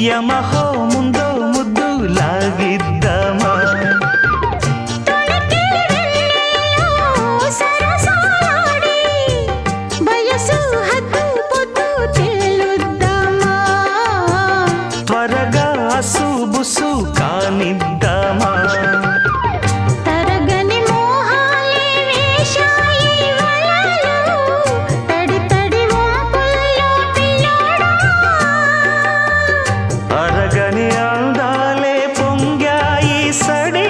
యమహో ముందో ముద్దు లాగిద్దామా త్వరగా అసుబుసు కానిద్దామా అరగని అందాలే పొంగాయి సడే